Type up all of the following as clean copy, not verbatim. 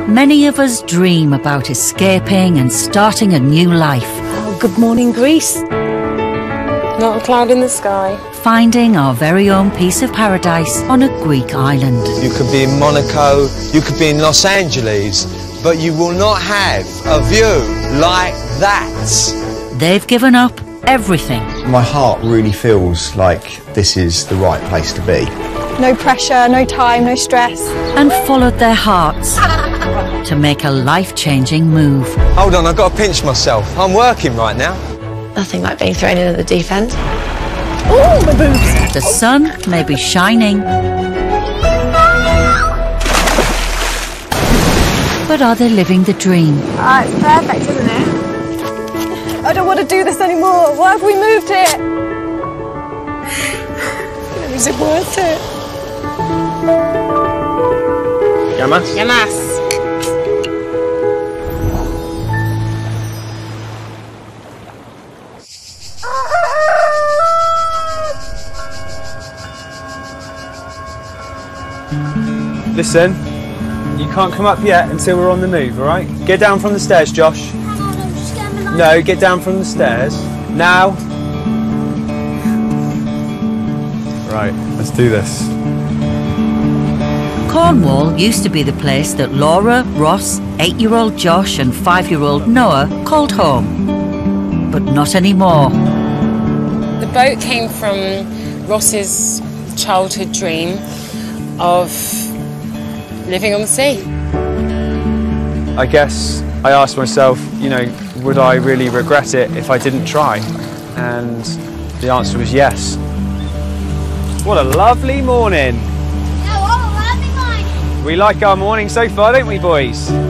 Many of us dream about escaping and starting a new life. Oh, good morning, Greece. Not a cloud in the sky. Finding our very own piece of paradise on a Greek island. You could be in Monaco, you could be in Los Angeles, but you will not have a view like that. They've given up everything. My heart really feels like this is the right place to be. No pressure, no time, no stress. And followed their hearts to make a life-changing move. Hold on, I've got to pinch myself. I'm working right now. Nothing like being thrown in at the deep end. Oh, my boobs. The sun may be shining, but are they living the dream? Ah, it's perfect, isn't it? I don't want to do this anymore. Why have we moved here? Is it worth it? Yamas? Yamas. Listen, you can't come up yet until we're on the move, all right? Get down from the stairs, Josh. No, get down from the stairs. Now. Right, let's do this. Cornwall used to be the place that Laura, Ross, 8-year-old Josh and 5-year-old Noah called home. But not anymore. The boat came from Ross's childhood dream of living on the sea. I guess I asked myself, you know, would I really regret it if I didn't try? And the answer was yes. What a lovely morning. Yeah, what a lovely morning. We like our morning so far, don't we, boys? Yeah.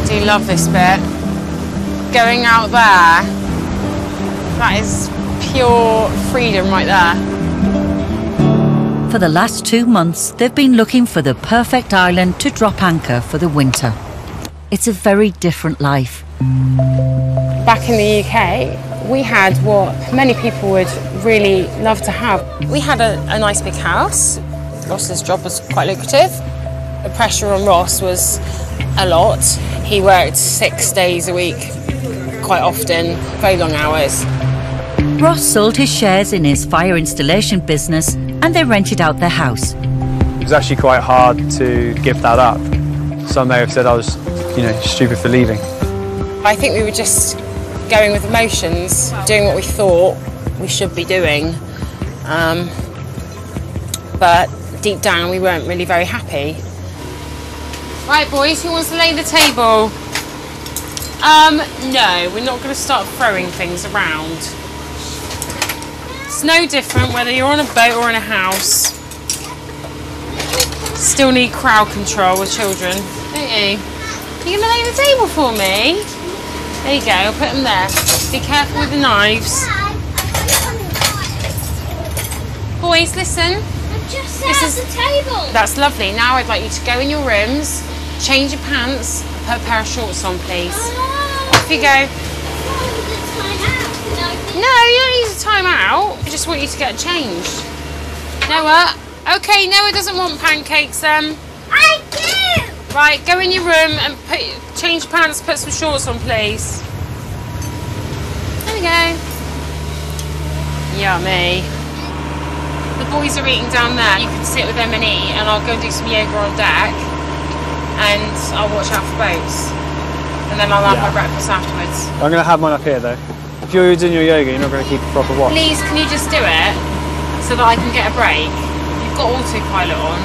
I do love this bit. Going out there, that is pure freedom right there. For the last 2 months, they've been looking for the perfect island to drop anchor for the winter. It's a very different life. Back in the UK, we had what many people would really love to have. We had a nice big house. Ross's job was quite lucrative. The pressure on Ross was a lot. He worked 6 days a week, quite often, very long hours. Ross sold his shares in his fire installation business and they rented out their house. It was actually quite hard to give that up. Some may have said I was, you know, stupid for leaving. I think we were just going with emotions, doing what we thought we should be doing. But deep down, we weren't really very happy. Right, boys, who wants to lay the table? No, we're not going to start throwing things around. It's no different whether you're on a boat or in a house. Still need crowd control with children, don't you? You gonna lay the table for me? There you go, I'll put them there. Be careful with the knives. Boys, listen. I've just set up the table. That's lovely. Now I'd like you to go in your rooms, change your pants, and put a pair of shorts on, please. Off you go. No, you don't need a time out. I just want you to get changed. Noah? Okay, Noah doesn't want pancakes then. I do! Right, go in your room and change your pants, put some shorts on, please. There we go. Yummy. The boys are eating down there. You can sit with them and eat, and I'll go and do some yoga on deck, and I'll watch out for boats. And then I'll have my breakfast afterwards. I'm going to have mine up here, though. If you're doing your yoga, you're not going to keep a proper watch. Please, can you just do it so that I can get a break? You've got autopilot on.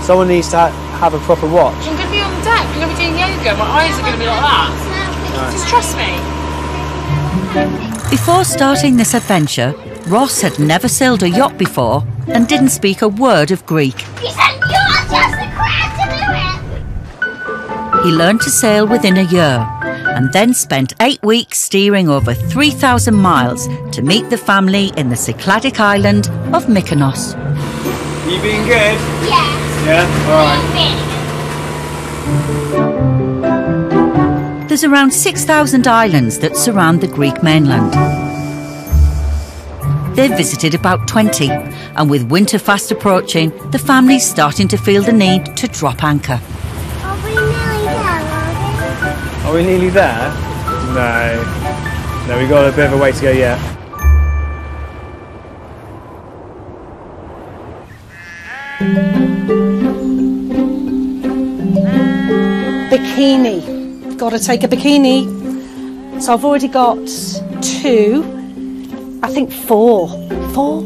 Someone needs to have a proper watch. I'm going to be on the deck. I'm going to be doing yoga. My eyes are going to be like that. Right. Just trust me. Before starting this adventure, Ross had never sailed a yacht before and didn't speak a word of Greek. He said you're just a crab to do it. He learned to sail within a year and then spent 8 weeks steering over 3,000 miles to meet the family in the Cycladic island of Mykonos. You being good? Yes. Yeah? Alright. There's around 6,000 islands that surround the Greek mainland. They've visited about 20, and with winter fast approaching, the family's starting to feel the need to drop anchor. Are we nearly there? No. No, we've got a bit of a way to go yet. Bikini. Got to take a bikini. So I've already got 2. I think 4. 4?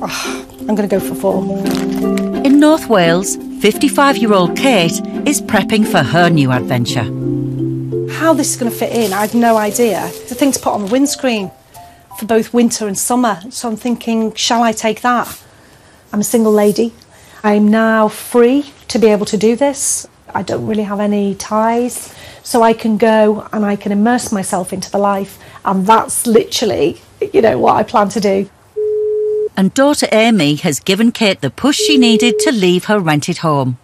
Oh, I'm going to go for 4. In North Wales, 55-year-old Kate is prepping for her new adventure. How this is going to fit in, I have no idea. The thing to put on the windscreen for both winter and summer. So I'm thinking, shall I take that? I'm a single lady. I'm now free to be able to do this. I don't really have any ties, so I can go and I can immerse myself into the life, and that's literally, you know, what I plan to do. And daughter Amy has given Kate the push she needed to leave her rented home.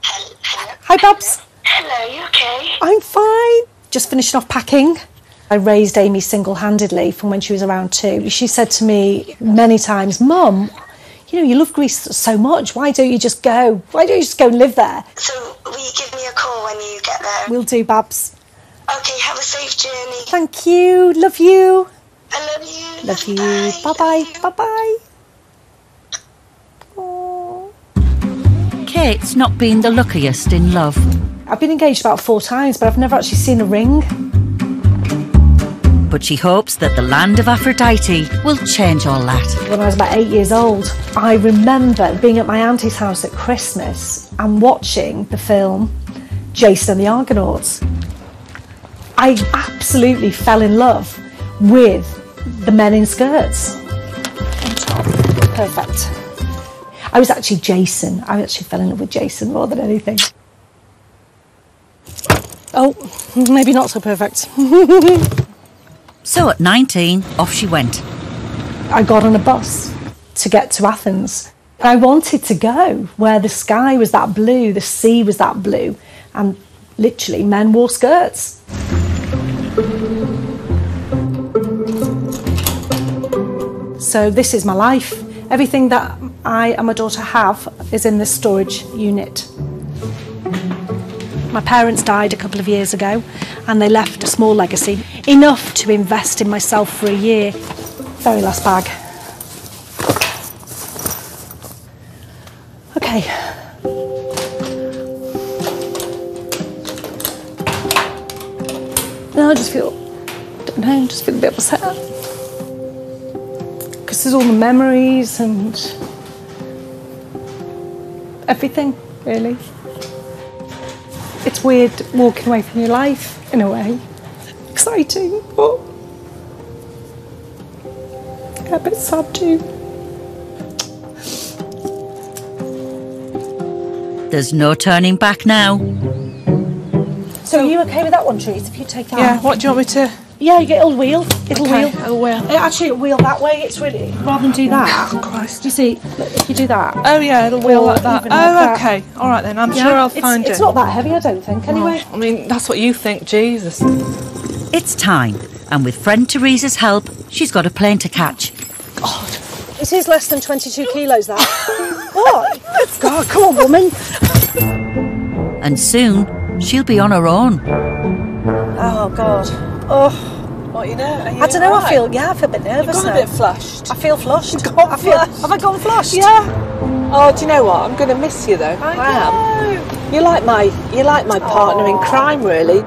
Hi, Babs. Hello, you okay? I'm fine. Just finishing off packing. I raised Amy single-handedly from when she was around 2. She said to me many times, Mum, you know, you love Greece so much. Why don't you just go? Why don't you just go and live there? So, will you give me a call when you get there? Will do, Babs. Okay, have a safe journey. Thank you. Love you. I love you. Love you. Bye. Bye-bye. Bye-bye. Kate's not been the luckiest in love. I've been engaged about 4 times, but I've never actually seen a ring. But she hopes that the land of Aphrodite will change all that. When I was about 8 years old, I remember being at my auntie's house at Christmas and watching the film Jason and the Argonauts. I absolutely fell in love with the men in skirts. Perfect. I was actually Jason. I actually fell in love with Jason more than anything. Oh, maybe not so perfect. So at 19, off she went. I got on a bus to get to Athens. I wanted to go where the sky was that blue, the sea was that blue, and literally men wore skirts. So this is my life. Everything that I and my daughter have is in this storage unit. My parents died a couple of years ago and they left a small legacy, enough to invest in myself for a year. Very last bag. Okay. No, I just feel, don't know, just feel a bit upset. Because there's all the memories and everything, really. It's weird walking away from your life, in a way. Exciting, but a bit sad too. There's no turning back now. So are you okay with that one, Trees, if you take that? Yeah, what do you want me to? Yeah, you get it'll wheel. It'll wheel. It'll wheel. Actually, it'll wheel that way. It's really, rather than do that. Oh, Christ. You see, if you do that. Oh, yeah, it'll wheel like that. Even like that. Okay. All right, then. I'm sure I'll find it. It's not that heavy, I don't think, anyway. I mean, that's what you think. Jesus. It's time, and with friend Teresa's help, she's got a plane to catch. God. It is less than 22 kilos, that. What? God, come on, woman. And soon, she'll be on her own. Oh, God. Oh. What, you know? I don't know, I feel a bit nervous You've now. got a bit flushed. I feel flushed. Have I gone flushed? Yeah. Oh, do you know what? I'm going to miss you, though. I am. You're like my partner in crime, really.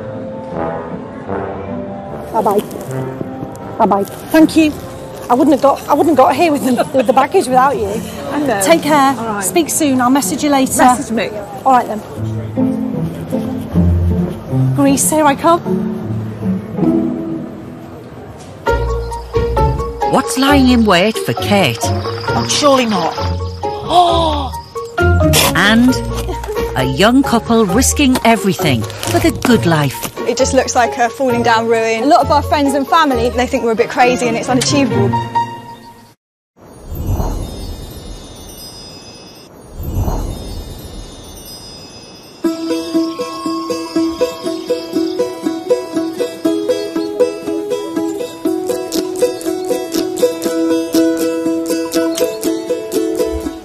Bye-bye. Bye-bye. Thank you. I wouldn't have got here with the baggage without you. I know. Take care. All right. Speak soon. I'll message you later. Message me. All right, then. Greece, here I come. What's lying in wait for Kate? Oh, surely not. And a young couple risking everything for the good life. It just looks like a falling down ruin. A lot of our friends and family, they think we're a bit crazy and it's unachievable.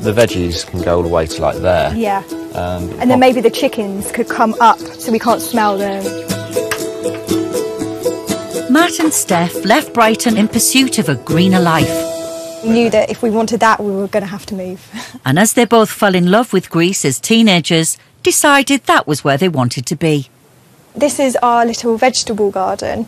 The veggies can go all the way to like there. Yeah. And then maybe the chickens could come up so we can't smell them. Matt and Steph left Brighton in pursuit of a greener life. We knew that if we wanted that, we were going to have to move. And as they both fell in love with Greece as teenagers, decided that was where they wanted to be. This is our little vegetable garden.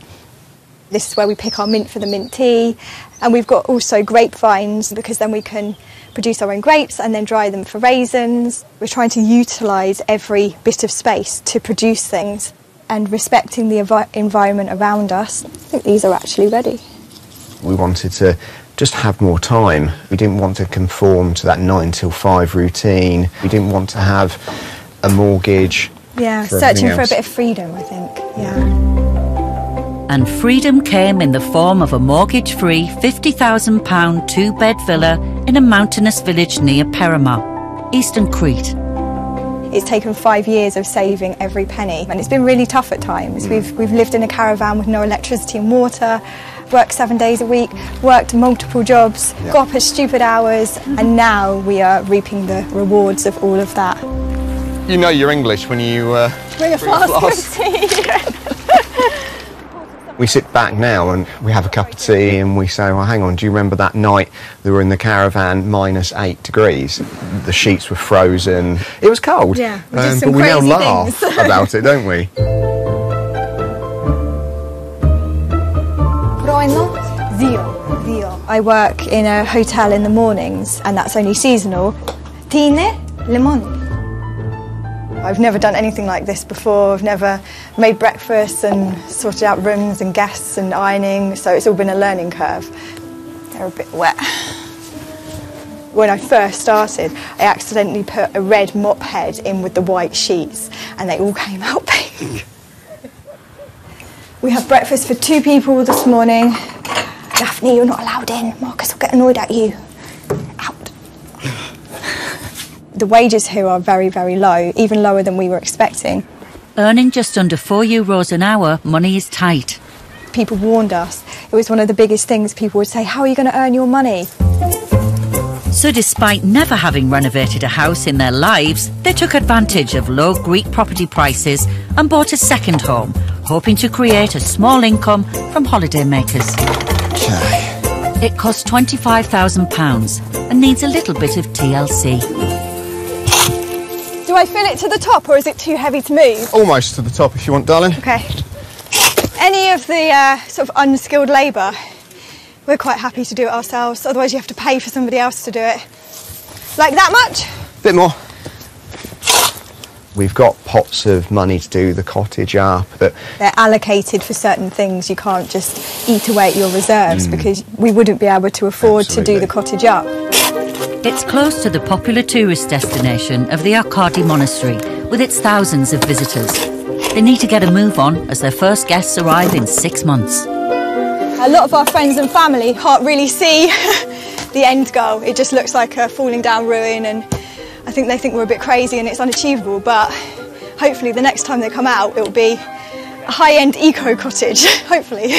This is where we pick our mint for the mint tea. And we've got also grapevines, because then we can produce our own grapes and then dry them for raisins. We're trying to utilise every bit of space to produce things and respecting the environment around us. I think these are actually ready. We wanted to just have more time. We didn't want to conform to that 9 till 5 routine. We didn't want to have a mortgage. Yeah, searching for a bit of freedom, I think, yeah. And freedom came in the form of a mortgage-free £50,000 two-bed villa in a mountainous village near Perama, eastern Crete. It's taken 5 years of saving every penny, and it's been really tough at times. We've lived in a caravan with no electricity and water, worked 7 days a week, worked multiple jobs, got up at stupid hours, and now we are reaping the rewards of all of that. You know you're English when you bring a flask of tea. We sit back now and we have a cup of tea and we say, well, hang on, do you remember that night we were in the caravan, -8 degrees? The sheets were frozen. It was cold. Yeah, but we now laugh about it, don't we? Zio. I work in a hotel in the mornings, and that's only seasonal. Tine limon. I've never done anything like this before. I've never made breakfast and sorted out rooms and guests and ironing, so it's all been a learning curve. They're a bit wet. When I first started, I accidentally put a red mop head in with the white sheets, and they all came out pink. We have breakfast for 2 people this morning. Daphne, you're not allowed in. Marcus will get annoyed at you. Out. The wages here are very, very low, even lower than we were expecting. Earning just under €4 an hour, money is tight. People warned us. It was one of the biggest things. People would say, how are you going to earn your money? So despite never having renovated a house in their lives, they took advantage of low Greek property prices and bought a second home, hoping to create a small income from holidaymakers. It costs £25,000 and needs a little bit of TLC. Do I fill it to the top, or is it too heavy to move? Almost to the top if you want, darling. Okay. Any of the sort of unskilled labour, we're quite happy to do it ourselves, otherwise you have to pay for somebody else to do it. Like that much? Bit more. We've got pots of money to do the cottage up, but they're allocated for certain things. You can't just eat away at your reserves because we wouldn't be able to afford to do the cottage up. It's close to the popular tourist destination of the Arkadi Monastery, with its thousands of visitors. They need to get a move on as their first guests arrive in 6 months. A lot of our friends and family can't really see the end goal. It just looks like a falling down ruin, and I think they think we're a bit crazy and it's unachievable, but hopefully the next time they come out it'll be a high-end eco cottage, hopefully.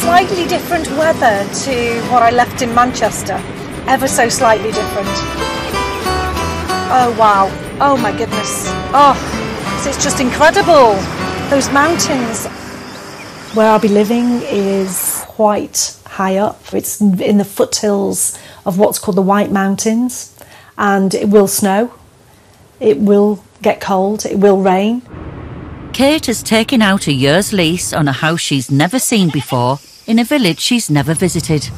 Slightly different weather to what I left in Manchester. Ever so slightly different. Oh wow, oh my goodness. Oh, it's just incredible. Those mountains. Where I'll be living is quite high up. It's in the foothills of what's called the White Mountains, and it will snow, it will get cold, it will rain. Kate has taken out a year's lease on a house she's never seen before in a village she's never visited.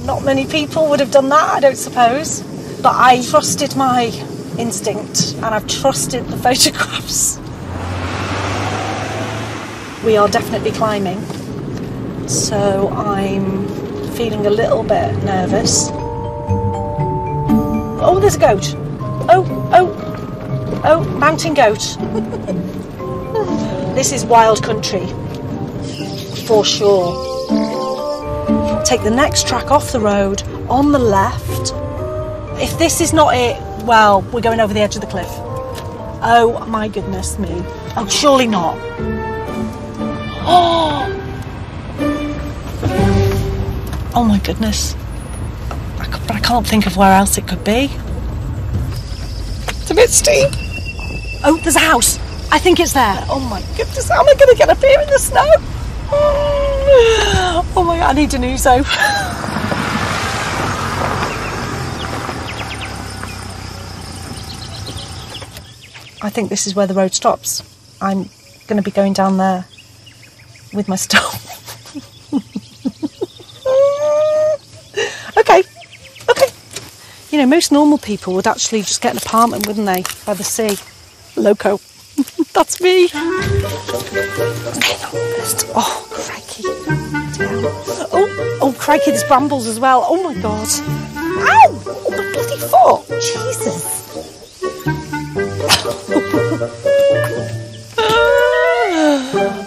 Not many people would have done that, I don't suppose, but I trusted my instinct and I've trusted the photographs. We are definitely climbing, so I'm feeling a little bit nervous. Oh, there's a goat. Oh, mountain goat. This is wild country, for sure. Take the next track off the road, on the left. If this is not it, well, we're going over the edge of the cliff. Oh my goodness me. Oh, surely not. Oh my goodness. I can't think of where else it could be. It's a bit steep. Oh, there's a house. I think it's there. Oh my goodness, how am I going to get up here in the snow? Oh my God, I need an ouzo. I think this is where the road stops. I'm going to be going down there with my stuff. Okay. You know, most normal people would actually just get an apartment, wouldn't they, by the sea? Loco. That's me. Okay, oh, crikey. Oh, crikey, there's brambles as well. Oh, my God. Ow! Oh, my bloody foot. Jesus.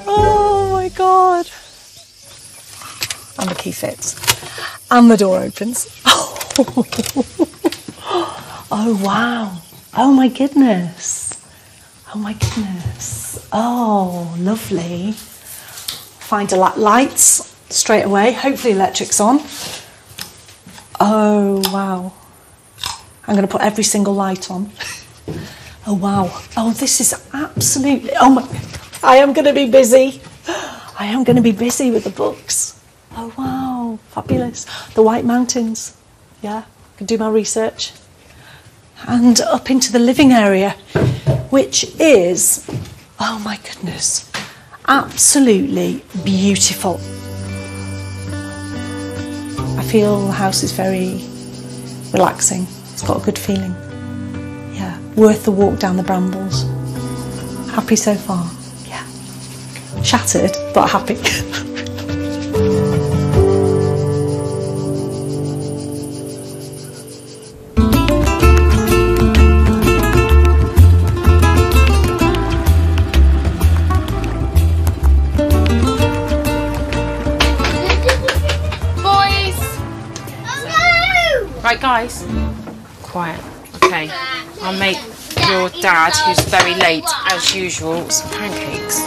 Oh, my God. And the key fits. And the door opens. Oh, wow. Oh, my goodness. Oh, my goodness. Oh, lovely. Find a lights straight away. Hopefully electric's on. Oh, wow. I'm going to put every single light on. Oh, wow. Oh, this is absolutely... Oh, my... I am going to be busy. I am going to be busy with the books. Oh, wow. Fabulous. The White Mountains. Yeah, I can do my research. And up into the living area, which is, oh my goodness, absolutely beautiful. I feel the house is very relaxing. It's got a good feeling. Yeah, worth the walk down the brambles. Happy so far. Yeah. Shattered, but happy. Right, guys, quiet. Okay, I'll make your dad, who's very late as usual, some pancakes.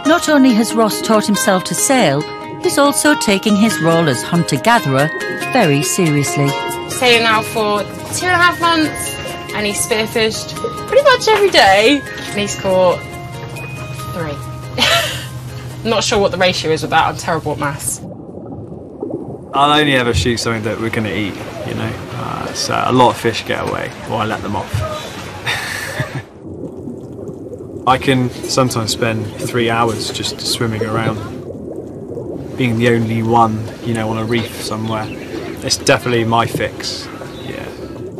Not only has Ross taught himself to sail, he's also taking his role as hunter-gatherer very seriously. Sailing now for 2.5 months, and he's spearfished pretty much every day, and he's caught 3. I'm not sure what the ratio is with that. I'm terrible at maths. I'll only ever shoot something that we're going to eat, you know. So a lot of fish get away, or I let them off. I can sometimes spend 3 hours just swimming around, being the only one, you know, on a reef somewhere. It's definitely my fix, yeah.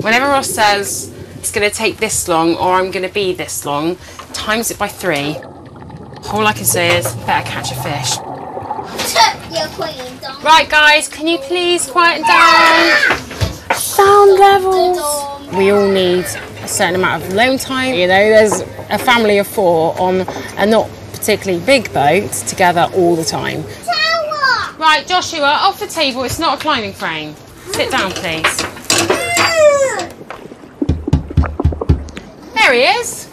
Whenever Ross says it's going to take this long, or I'm going to be this long, times it by 3. All I can say is, better catch a fish. Right, guys, can you please quiet down? Sound levels. We all need a certain amount of alone time. You know, there's a family of 4 on a not particularly big boat together all the time. Tower. Right, Joshua, off the table. It's not a climbing frame. Sit down, please. There he is.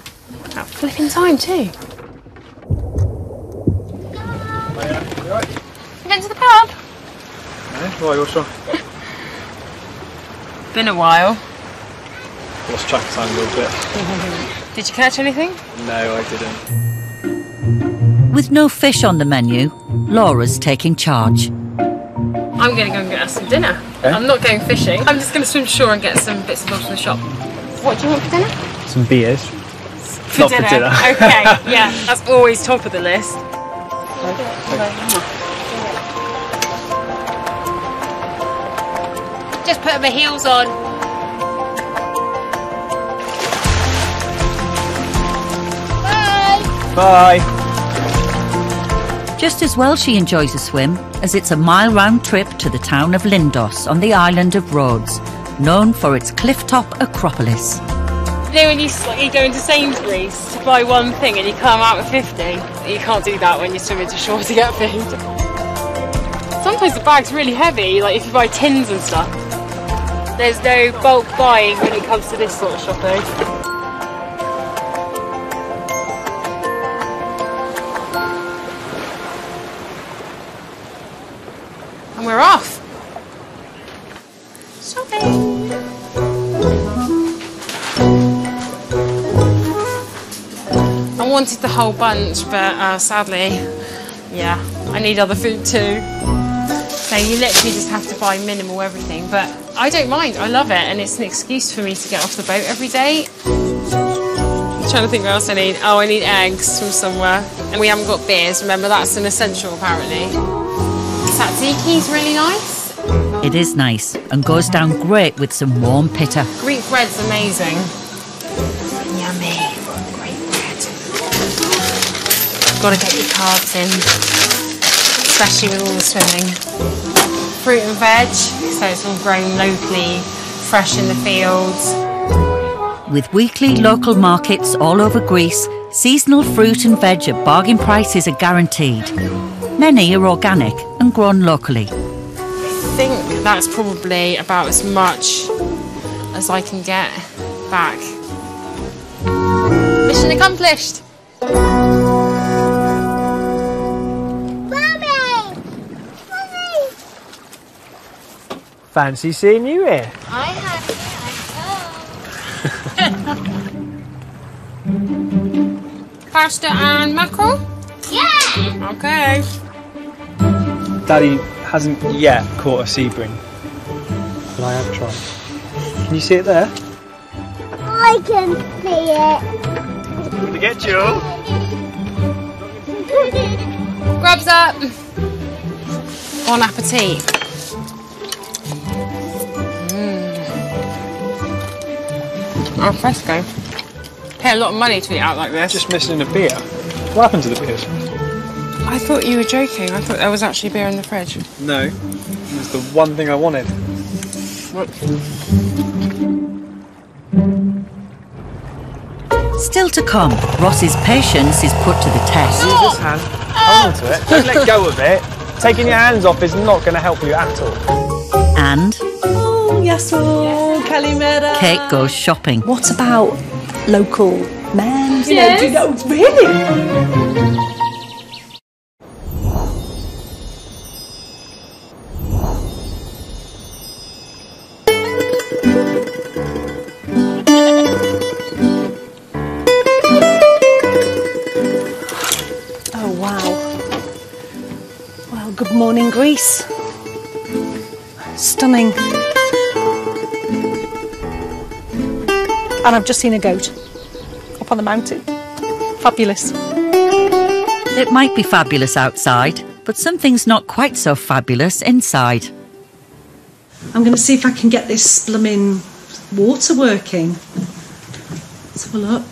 About flipping time too. Been to the pub? No, why, what's wrong? Been a while. Lost track of time a little bit. Did you catch anything? No, I didn't. With no fish on the menu, Laura's taking charge. I'm going to go and get us some dinner. Okay. I'm not going fishing. I'm just going to swim ashore and get some bits and bobs from the shop. What do you want for dinner? Some beers. For dinner. Okay, yeah, that's always top of the list. Just put my heels on. Bye. Bye. Just as well she enjoys a swim, as it's a mile-round trip to the town of Lindos on the island of Rhodes, known for its cliff-top acropolis. You know when you go into Sainsbury's to buy one thing and you come out with 50? You can't do that when you swim into shore to get food. Sometimes the bag's really heavy, like if you buy tins and stuff. There's no bulk buying when it comes to this sort of shopping. we're off. Shopping. I wanted the whole bunch, but sadly, yeah, I need other food too. So you literally just have to buy minimal everything, but I don't mind, I love it, and it's an excuse for me to get off the boat every day. I'm trying to think what else I need. Oh, I need eggs from somewhere. And we haven't got beers, remember, that's an essential apparently. Tzatziki's really nice. It is nice and goes down great with some warm pitta. Greek bread's amazing. Yummy. Greek bread. Gotta get your carbs in, especially with all the swimming. Fruit and veg, so it's all grown locally, fresh in the fields. With weekly local markets all over Greece, seasonal fruit and veg at bargain prices are guaranteed. Many are organic and grown locally. I think that's probably about as much as I can get back. Mission accomplished! Fancy seeing you here. I have Pasta and mackerel? Yeah! Okay. Daddy hasn't yet caught a sea bream, but I have tried. Can you see it there? I can see it. I'm gonna get you. Grubs up. Bon appetit. Al fresco. Pay a lot of money to eat out like this. Just missing a beer. What happened to the beers? I thought you were joking. I thought there was actually beer in the fridge. No, it was the one thing I wanted. Still to come, Ross's patience is put to the test. Use this hand, hold on to it, don't let go of it. Taking your hands off is not going to help you at all. And Oh, yes, oh, Kalimera. Kate goes shopping. What about local men? Yes. You know, really? Oh, wow. Well, good morning, Greece. Stunning. And I've just seen a goat up on the mountain. Fabulous. It might be fabulous outside, but something's not quite so fabulous inside. I'm going to see if I can get this blooming water working. Let's have a look.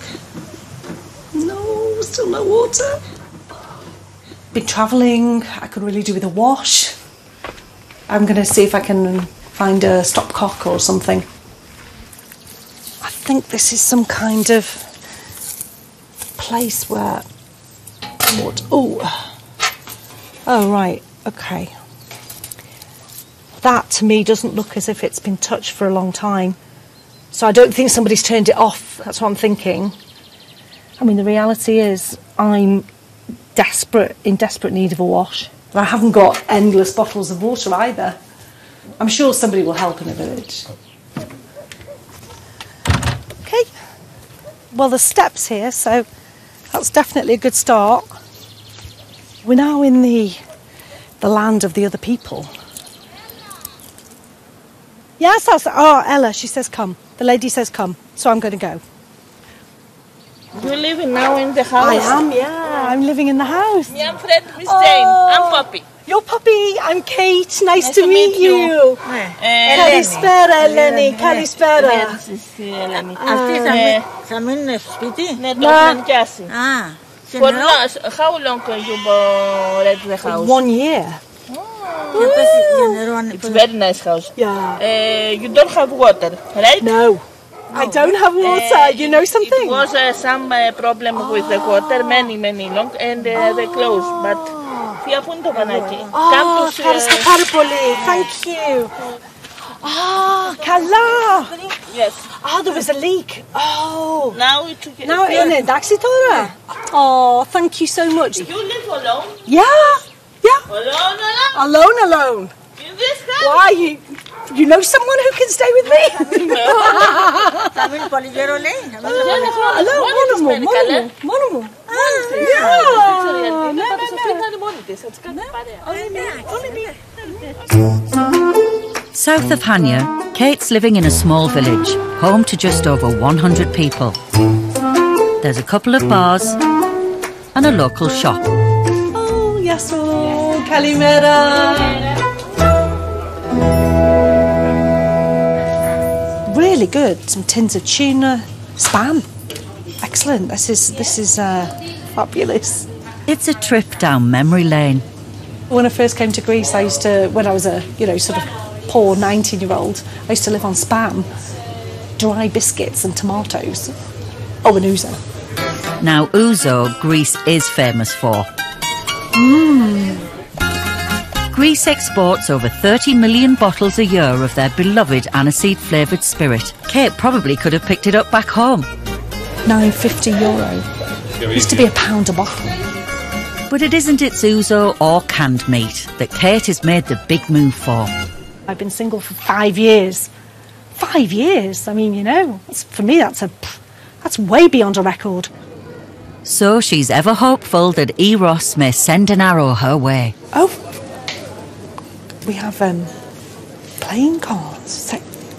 No, still no water. Been travelling, I could really do with a wash. I'm going to see if I can find a stopcock or something. I think this is some kind of place where... What? Oh, right, okay. That to me doesn't look as if it's been touched for a long time. So I don't think somebody's turned it off. That's what I'm thinking. I mean, the reality is I'm in desperate need of a wash. But I haven't got endless bottles of water either. I'm sure somebody will help in a village. Okay. Well, there's steps here, so that's definitely a good start. We're now in the land of the other people. Yes, Ella, she says come. The lady says come, so I'm going to go. You're living now in the house? I am, yeah. I'm living in the house. Yeah, I'm Fred, Miss Jane. I'm Poppy. You're Poppy. I'm Kate. Nice to meet you. Καλησπέρα, Eleni. Καλησπέρα. Θα μείνουν σπίτι? Ναι, το έχουν νοικιάσει. How long you rent the house? 1 year. It's a very nice house. Yeah. You don't have water, right? No. I don't have water. You know something? It was some problem with the water, many long, and they closed. But φύγα πού είναι το πανάκι. Ευχαριστώ πάρα πολύ. Thank you. Καλά. Yes. There was a leak. Now είναι εντάξει τώρα. Thank you so much. You live alone? Yeah. Alone? Alone. In Why? You know someone who can stay with me? South of Hania, Kate's living in a small village, home to just over 100 people. There's a couple of bars and a local shop. Oh, yes, oh, Kalimera. Really good. Some tins of tuna, spam. Excellent. This is fabulous. It's a trip down memory lane. When I first came to Greece, I used to, when I was a, sort of poor 19-year-old, I used to live on spam, dry biscuits and tomatoes. Oh, and ouzo. Now, ouzo, Greece is famous for. Greece exports over 30 million bottles a year of their beloved aniseed-flavoured spirit. Kate probably could have picked it up back home. €9.50. Used to be £1 a bottle. But it isn't its ouzo or canned meat that Kate has made the big move for. I've been single for 5 years. 5 years? I mean, for me that's way beyond a record. So she's ever hopeful that Eros may send an arrow her way. Oh, we have playing cards,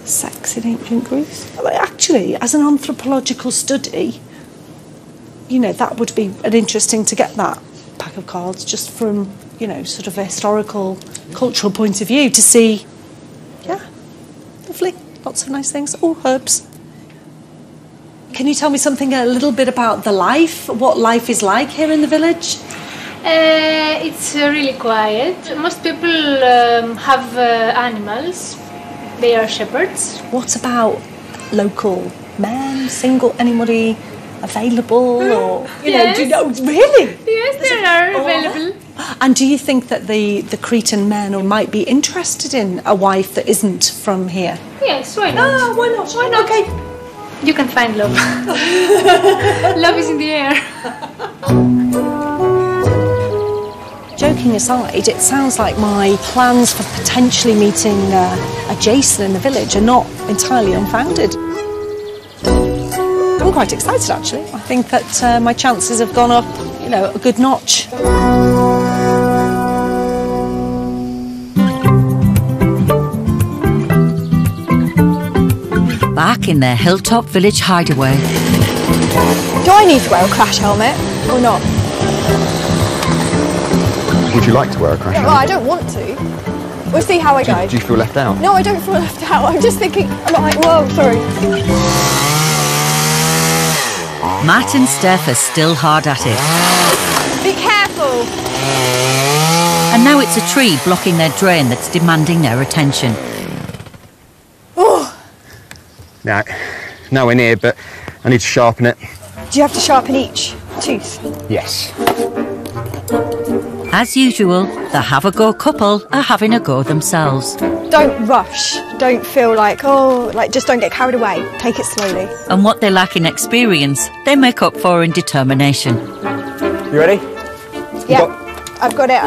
sex in ancient Greece. Actually, as an anthropological study, that would be interesting to get that pack of cards just from, sort of a historical, cultural point of view to see, yeah, lovely, lots of nice things, all herbs. Can you tell me something a little bit about the life, what life is like here in the village? It's really quiet. Most people have animals. They are shepherds. What about local men, single, anybody available? Or yes. Do you know, really? Yes, they are available. And do you think that the Cretan men might be interested in a wife that isn't from here? Yes, why not? Oh, why not? Why not? Okay. You can find love. Love is in the air. Joking aside, it sounds like my plans for potentially meeting a Jason in the village are not entirely unfounded. I'm quite excited, actually. I think that my chances have gone up, a good notch. Back in their hilltop village hideaway. Do I need to wear a crash helmet or not? Would you like to wear a crash helmet? Well, I don't want to. We'll see how I go. Do you feel left out? No, I don't feel left out. I'm just thinking, I'm not like, whoa, sorry. Matt and Steph are still hard at it. Be careful. And now it's a tree blocking their drain that's demanding their attention. Oh. No, nowhere near, but I need to sharpen it. Do you have to sharpen each tooth? Yes. As usual, the have-a-go couple are having a go themselves. Don't rush. Don't feel like, just don't get carried away. Take it slowly. And what they lack in experience, they make up for in determination. You ready? Yeah, I've got it.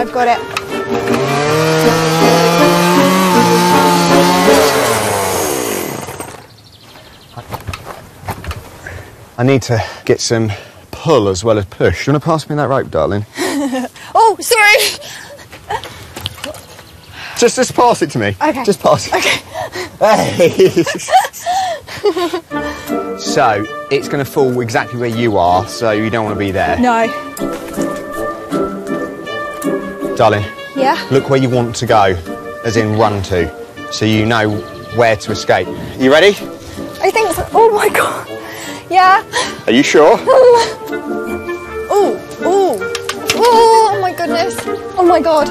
I need to get some pull as well as push. Do you want to pass me that rope, darling? Oh, sorry. Just pass it to me. Okay. Just pass it. Okay. Hey. So, it's going to fall exactly where you are, so you don't want to be there. No. Darling. Yeah? Look where you want to go, as in run to, so you know where to escape. You ready? I think so. Oh my God. Yeah. Are you sure? Oh my goodness. Oh my God.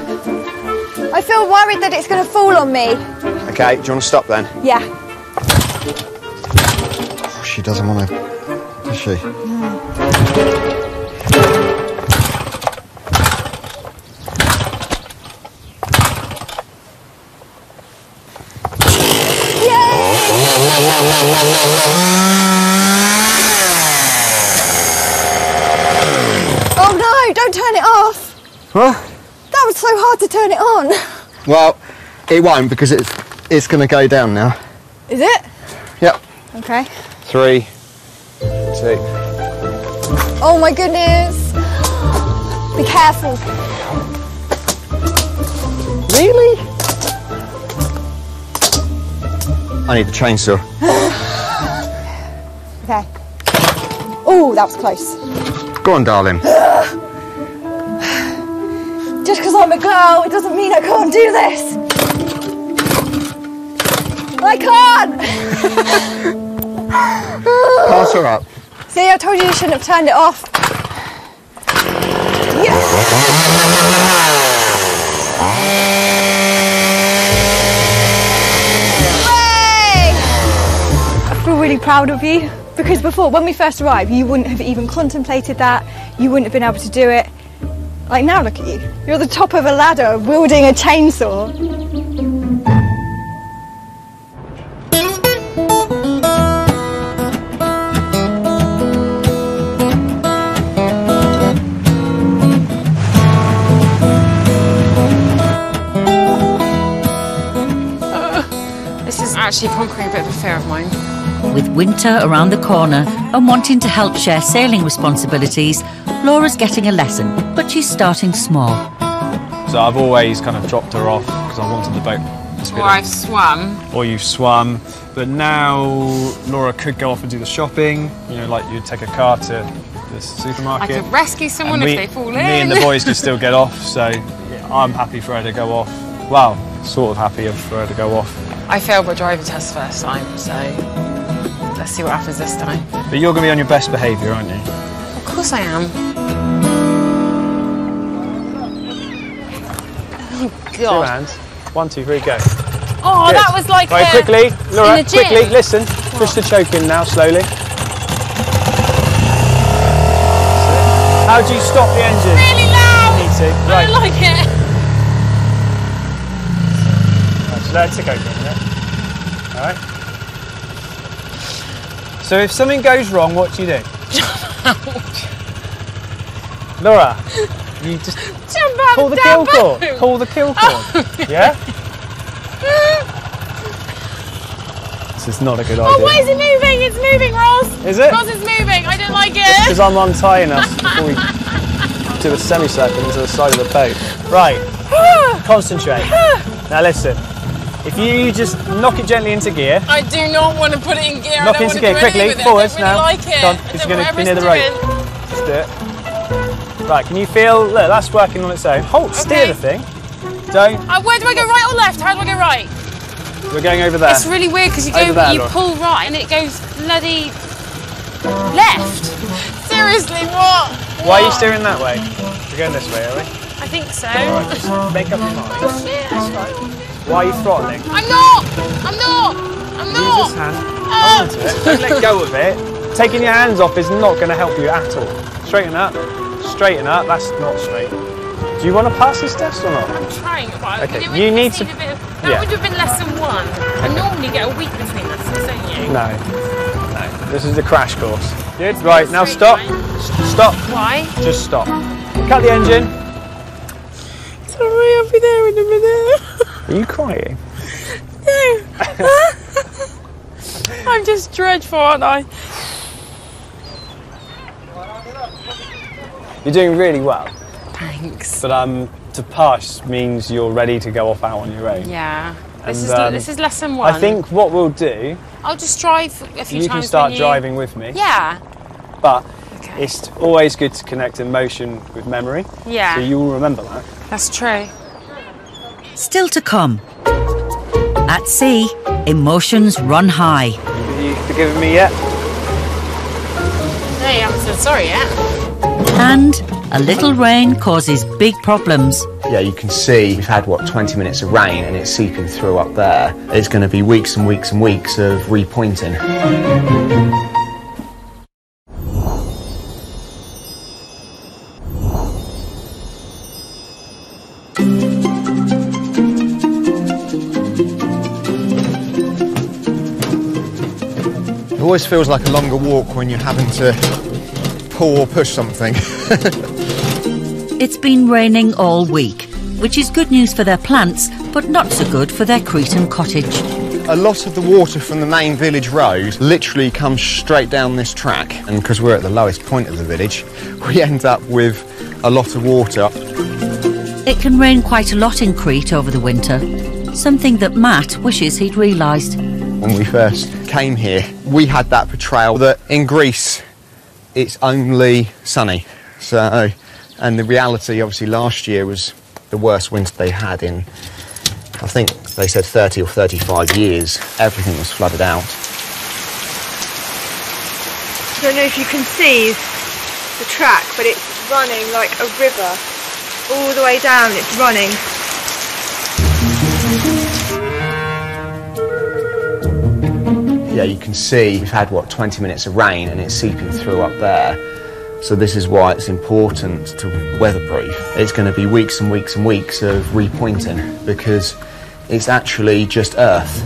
I feel worried that it's going to fall on me. Okay, do you want to stop then? Yeah. Oh, she doesn't want to, does she? Oh no, don't turn it off. What? That was so hard to turn it on. Well, It won't, because it's going to go down now. Is it? Yep. Okay. 3, 2. Oh my goodness! Be careful. Really? I need a chainsaw. Okay. Oh, that was close. Go on, darling. Just because I'm a girl, it doesn't mean I can't do this. I can't! Pass her up. See, I told you shouldn't have turned it off. Yes! I feel really proud of you, because before, when we first arrived, you wouldn't have even contemplated that. You wouldn't have been able to do it. Like now, look at you. You're at the top of a ladder wielding a chainsaw. This is actually conquering a bit of a fear of mine. With winter around the corner and wanting to help share sailing responsibilities, Laura's getting a lesson, but she's starting small. So I've always kind of dropped her off because I wanted the boat to be Or I've swum. Or you've swum. But now Laura could go off and do the shopping, you know, like you'd take a car to the supermarket. I could rescue someone if they fall in. Me and the boys could still get off, so yeah, I'm happy for her to go off. Well, sort of happy for her to go off. I failed my driving test first time, so let's see what happens this time. But you're going to be on your best behaviour, aren't you? Of course I am. Oh, God. 2 hands. 1, 2, 3, go. Oh, Good. that was like right, quickly, Laura, in the gym. quickly, listen. Push the choke in now, slowly. How do you stop the engine? Really loud. You need to. I Right. don't like it. Just let it tick open, yeah? Alright. So if something goes wrong, what do you do? Laura, you just jump out pull the kill cord. Pull the kill cord. Yeah? This is not a good idea. Oh, why is it moving? It's moving, Ross. Is it? Ross, it's moving. I don't like it. Because I'm untying us before we do a semicircle into the side of the boat. Right. Concentrate. Now listen. If you just knock it gently into gear. I do not want to put it in gear. Knock it into gear quickly. Forwards I don't now. really like it. Come on, because you're going to be near the rope. Just do it. Right, can you feel? Look, that's working on its own. Hold, steer the thing. Don't. Where do I go, right or left? How do I go right? We're going over there. It's really weird because you Over there, you Laura. pull right and it goes bloody left. Seriously, what? Why are you steering that way? We're going this way, are we? I think so. Alright, just make up your mind. Oh shit! Why are you throttling? I'm not. I'm not. I'm Use not. this hand. Hold on to it. Don't let go of it. Taking your hands off is not going to help you at all. Straighten up. Straighten up. That's not straight. Do you want to pass this test or not? I'm trying, but Okay, it would you need to. a bit of, that would have been lesson 1. I normally get a week between lessons, don't you? No. No. This is the crash course. Good. Right, now stop. Stop. Why? Just stop. Cut the engine. Sorry, I'll be there in a minute. Are you crying? No. I'm just dreadful, aren't I? You're doing really well. Thanks. But to pass means you're ready to go off out on your own. Yeah. And, This is lesson 1. I think what we'll do. I'll just drive a few times. You can start driving with me. Yeah. But it's always good to connect emotion with memory. Yeah. So you will remember that. That's true. Still to come. At sea, emotions run high. You forgiven me yet? No, you haven't said sorry yet. And a little rain causes big problems. Yeah, you can see we've had, 20 minutes of rain and it's seeping through up there. It's going to be weeks and weeks and weeks of repointing. It always feels like a longer walk when you're having to pull or push something. It's been raining all week, which is good news for their plants, but not so good for their Cretan cottage. A lot of the water from the main village road literally comes straight down this track, and because we're at the lowest point of the village, we end up with a lot of water. It can rain quite a lot in Crete over the winter, something that Matt wishes he'd realised. When we first came here, we had that portrayal that in Greece it's only sunny. So, and the reality obviously last year was the worst winter they had in, I think they said 30 or 35 years. Everything was flooded out. I don't know if you can see the track, but it's running like a river. All the way down, it's running. Yeah, you can see we've had, what, 20 minutes of rain and it's seeping through up there. So this is why it's important to weatherproof. It's going to be weeks and weeks and weeks of repointing because it's actually just earth.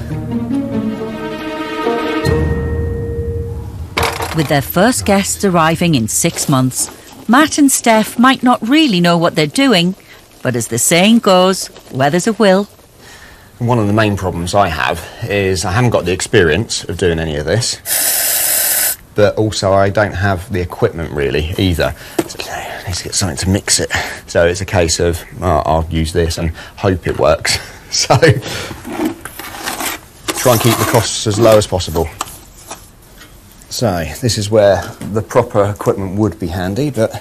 With their first guests arriving in 6 months, Matt and Steph might not really know what they're doing, but as the saying goes, where there's a will. One of the main problems I have is I haven't got the experience of doing any of this, but also I don't have the equipment really either. So I need to get something to mix it. So it's a case of, I'll use this and hope it works. So try and keep the costs as low as possible. So this is where the proper equipment would be handy, but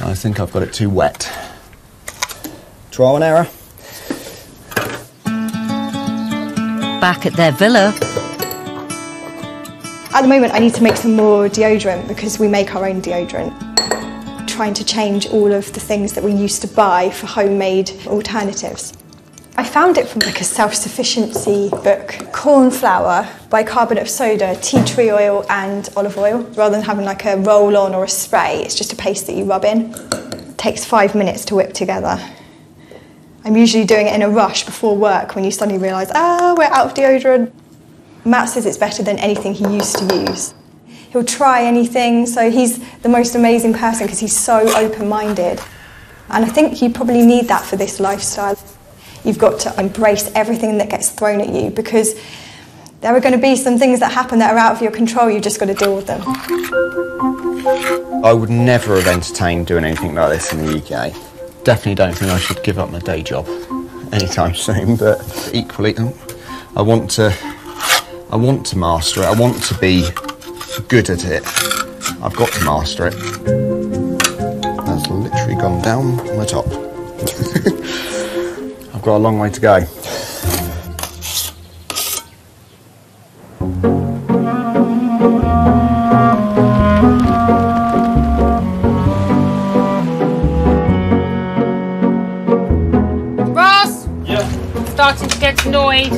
I think I've got it too wet. Trial and error. Back at their villa. At the moment I need to make some more deodorant because we make our own deodorant. Trying to change all of the things that we used to buy for homemade alternatives. I found it from like a self-sufficiency book. Corn flour, bicarbonate of soda, tea tree oil and olive oil. Rather than having like a roll-on or a spray, it's just a paste that you rub in. It takes 5 minutes to whip together. I'm usually doing it in a rush before work when you suddenly realise, we're out of deodorant. Matt says it's better than anything he used to use. He'll try anything, so he's the most amazing person because he's so open-minded. And I think you probably need that for this lifestyle. You've got to embrace everything that gets thrown at you because there are going to be some things that happen that are out of your control, you've just got to deal with them. I would never have entertained doing anything like this in the UK. Definitely don't think I should give up my day job anytime soon, but equally, I want to master it. I want to be good at it. I've got to master it. That's literally gone down my top. I've got a long way to go. Ross! Yeah? Starting to get annoyed.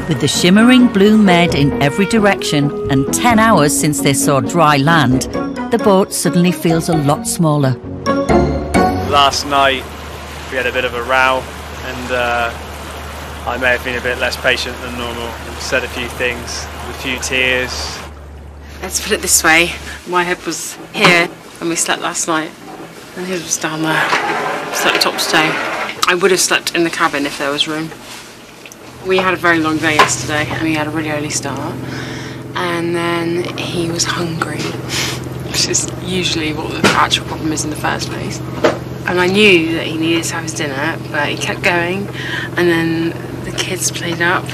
With the shimmering blue med in every direction and 10 hours since they saw dry land, the boat suddenly feels a lot smaller. Last night we had a bit of a row and I may have been a bit less patient than normal and said a few things, a few tears. Let's put it this way, my head was here when we slept last night and his was down there. Slept top to toe. I would have slept in the cabin if there was room. We had a very long day yesterday and we had a really early start and then he was hungry, which is usually what the actual problem is in the first place. And I knew that he needed to have his dinner, but he kept going and then the kids played up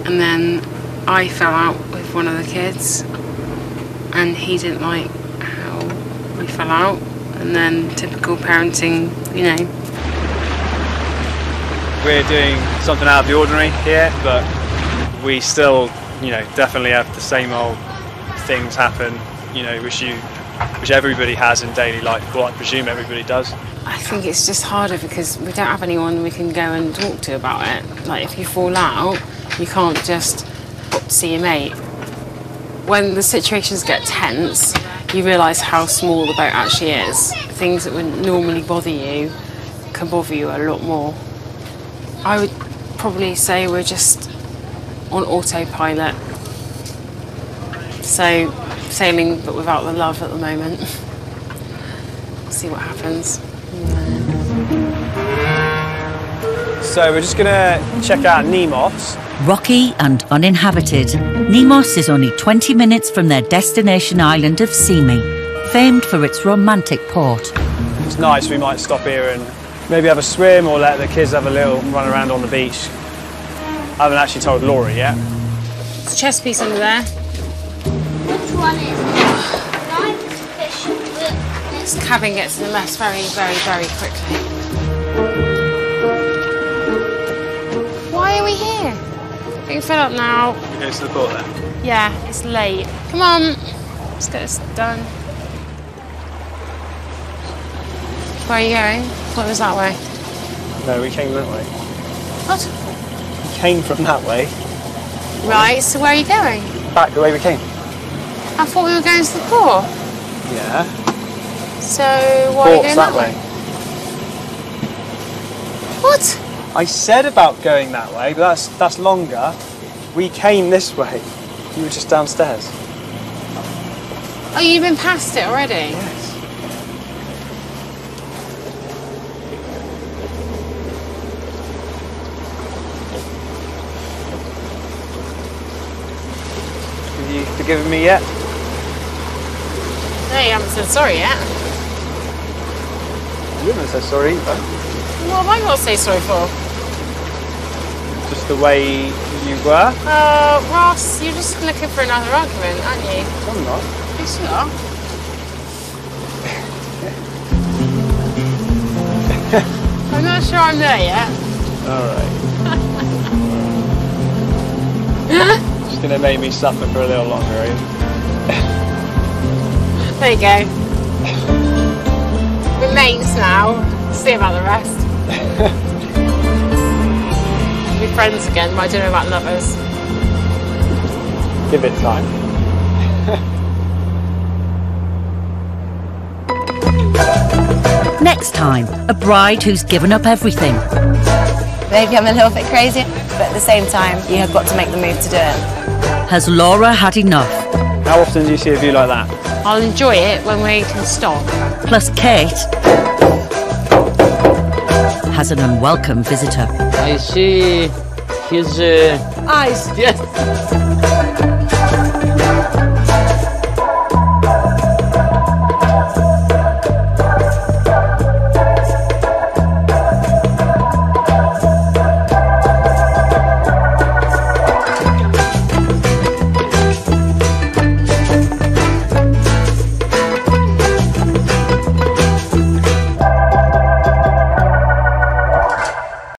and then I fell out with one of the kids and he didn't like how we fell out and then typical parenting, you know. We're doing something out of the ordinary here, but we still, you know, definitely have the same old things happen, you know, which everybody has in daily life. Well, I presume everybody does. I think it's just harder because we don't have anyone we can go and talk to about it. Like if you fall out, you can't just pop to see your mate. When the situations get tense, you realise how small the boat actually is. Things that would normally bother you can bother you a lot more. I would probably say we're just on autopilot. So, sailing but without the love at the moment. See what happens. So we're just gonna check out Nemos. Rocky and uninhabited, Nemos is only 20 minutes from their destination island of Simi, famed for its romantic port. It's nice, we might stop here and maybe have a swim or let the kids have a little run around on the beach. I haven't actually told Laura yet. There's a chess piece under there. Which one is it? This cabin gets in a mess very, very, very quickly. Why are we here? Getting fed up now. You go to the port then? Yeah, it's late. Come on, let's get this done. Where are you going? What was that way? No, we came that way. What? We came from that way. Right, so where are you going? Back the way we came. I thought we were going to the port. Yeah. So why are you going that way? What? I said about going that way, but that's longer. We came this way. You were just downstairs. Oh, you've been past it already? Yes. Have you forgiven me yet? No, you haven't said sorry yet. You haven't said sorry either. What have I got to say sorry for? Just the way you were? Ross, you're just looking for another argument, aren't you? I'm not. Yes, you are. I'm not sure I'm there yet. Alright. Just gonna make me suffer for a little longer, are you? There you go. We're mates now. See about the rest. We'll be friends again, but I don't know about lovers. Give it time. Next time, a bride who's given up everything. Maybe I'm a little bit crazy, but at the same time, you have got to make the move to do it. Has Laura had enough? How often do you see a view like that? I'll enjoy it when we can stop. Plus Kate has an unwelcome visitor. I see his... eyes. Yes.